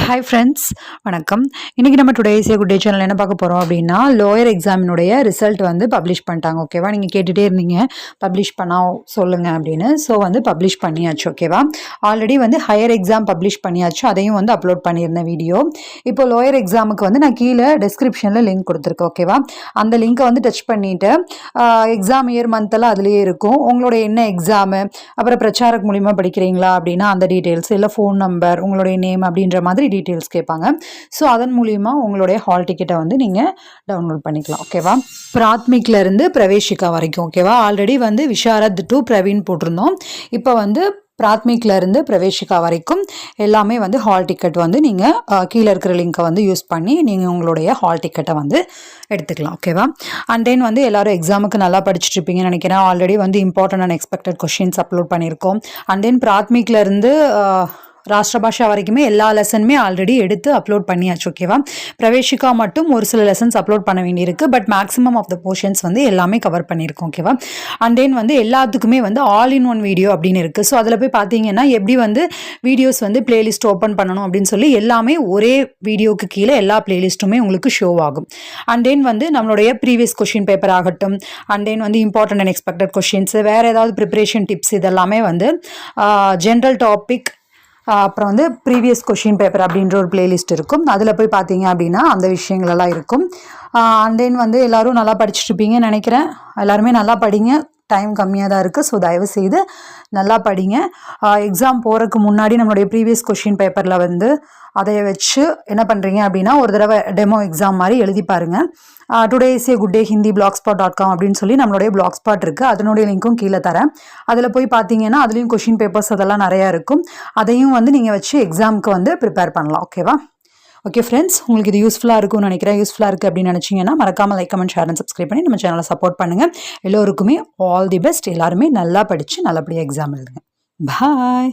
Hi friends, வணக்கம். இன்றைக்கி நம்ம today is a good day channel என்ன பார்க்க போகிறோம் அப்படின்னா, லோயர் எக்ஸாமினுடைய ரிசல்ட் வந்து பப்ளிஷ் பண்ணிட்டாங்க. ஓகேவா, நீங்கள் கேட்டுகிட்டே இருந்தீங்க பப்ளிஷ் பண்ணால் சொல்லுங்கள் அப்படின்னு. ஸோ வந்து பப்ளிஷ் பண்ணியாச்சு. ஓகேவா, ஆல்ரெடி வந்து ஹையர் எக்ஸாம் பப்ளிஷ் பண்ணியாச்சு, அதையும் வந்து அப்லோட் பண்ணியிருந்தேன் வீடியோ. இப்போ லோயர் எக்ஸாமுக்கு வந்து நான் கீழே டிஸ்கிரிப்ஷனில் லிங்க் கொடுத்துருக்கேன். ஓகேவா, அந்த லிங்க்கை வந்து டச் பண்ணிவிட்டு எக்ஸாம் இயர் மந்த்தெல்லாம் அதுலேயே இருக்கும். உங்களுடைய என்ன எக்ஸாமு, அப்புறம் பிரச்சாரக் மூலிமா படிக்கிறீங்களா அப்படின்னா அந்த டீட்டெயில்ஸ், இல்லை ஃபோன் நம்பர், உங்களுடைய நேம் அப்படின்ற மாதிரி டீட்டெயில்ஸ் கேட்பாங்க. ஸோ அதன் மூலிமா உங்களுடைய ஹால் டிக்கெட்டை வந்து நீங்கள் டவுன்லோட் பண்ணிக்கலாம். ஓகேவா, பிராத்மிக்ல இருந்து பிரவேஷிகா வரைக்கும். ஓகேவா, ஆல்ரெடி வந்து விஷாரத் டு பிரவீன் போட்டிருந்தோம். இப்போ வந்து பிராத்மிக்ல இருந்து பிரவேஷிகா வரைக்கும் எல்லாமே வந்து ஹால் டிக்கெட் வந்து நீங்கள் கீழே இருக்கிற லிங்கை வந்து யூஸ் பண்ணி நீங்கள் உங்களுடைய ஹால் டிக்கெட்டை வந்து எடுத்துக்கலாம். ஓகேவா, அண்ட் தென் வந்து எல்லாரும் எக்ஸாமுக்கு நல்லா படிச்சுட்டு இருப்பீங்கன்னு நினைக்கிறேன். ஆல்ரெடி வந்து important and expected questions upload பண்ணியிருக்கோம். அண்ட் தென் பிராத்மிக்ல இருந்து ராஷ்டிர பாஷா வரைக்குமே எல்லா லெசனுமே ஆல்ரெடி எடுத்து அப்லோட் பண்ணியாச்சு. ஓகேவா, பிரவேஷிகா மட்டும் ஒரு சில லெசன்ஸ் அப்லோட் பண்ண வேண்டியிருக்கு. But maximum of the portions வந்து எல்லாமே கவர் பண்ணியிருக்கோம். ஓகேவா, அண்ட் தென் வந்து எல்லாத்துக்குமே வந்து ஆல் இன் ஒன் வீடியோ அப்படின்னு இருக்குது. ஸோ அதில் போய் பார்த்தீங்கன்னா எப்படி வந்து வீடியோஸ் வந்து பிளேலிஸ்ட் ஓப்பன் பண்ணணும் அப்படின்னு சொல்லி எல்லாமே ஒரே வீடியோக்கு கீழே எல்லா பிளேலிஸ்ட்டுமே உங்களுக்கு ஷோ ஆகும். அண்ட் தென் வந்து நம்மளுடைய ப்ரீவியஸ் கொஷின் பேப்பர் ஆகட்டும், அண்ட் தென் வந்து இம்பார்ட்டன்ட் அண்ட் எக்ஸ்பெக்டட் கொஷின்ஸ், வேறு ஏதாவது ப்ரிப்பரேஷன் டிப்ஸ், இதெல்லாமே வந்து ஜென்ரல் டாபிக், அப்புறம் வந்து ப்ரீவியஸ் கொஷின் பேப்பர் அப்படின்ற ஒரு பிளேலிஸ்ட் இருக்கும். அதில் போய் பார்த்தீங்க அப்படின்னா அந்த விஷயங்களெல்லாம் இருக்கும். அண்ட் தென் வந்து எல்லோரும் நல்லா படிச்சுட்டு இருப்பீங்கன்னு நினைக்கிறேன். எல்லாருமே நல்லா படிங்க, டைம் கம்மியாக தான் இருக்குது. ஸோ தயவு செய்து நல்லா படிங்க. எக்ஸாம் போகிறதுக்கு முன்னாடி நம்மளுடைய ப்ரீவியஸ் கொஷின் பேப்பரில் வந்து அதை வச்சு என்ன பண்ணுறீங்க அப்படின்னா ஒரு தடவை டெமோ எக்ஸாம் மாதிரி எழுதி பாருங்கள். Today is a good day Hindi blogspot.com அப்படின்னு சொல்லி நம்மளுடைய blogspot இருக்குது. அதனுடைய லிங்க்கும் கீழே தரேன். அதில் போய் பார்த்தீங்கன்னா அதுலேயும் கொஷின் பேப்பர்ஸ் அதெல்லாம் நிறையா இருக்கும். அதையும் வந்து நீங்கள் வச்சு எக்ஸாமுக்கு வந்து ப்ரிப்பேர் பண்ணலாம். ஓகேவா, ஓகே ஃப்ரெண்ட்ஸ், உங்களுக்கு இது யூஸ்ஃபுல்லாக இருக்கும்னு நினைக்கிறேன். யூஸ்ஃபுல்லாக இருக்குது அப்படின்னு நினச்சிங்கன்னா மறக்காமல் like, comment, share and subscribe பண்ணி நம்ம சேனலை சப்போர்ட் பண்ணுங்கள். எல்லோருக்குமே ஆல் தி பெஸ்ட். எல்லாருமே நல்லா படித்து நல்லபடியாக எக்ஸாம் எழுதுங்க. பாய்.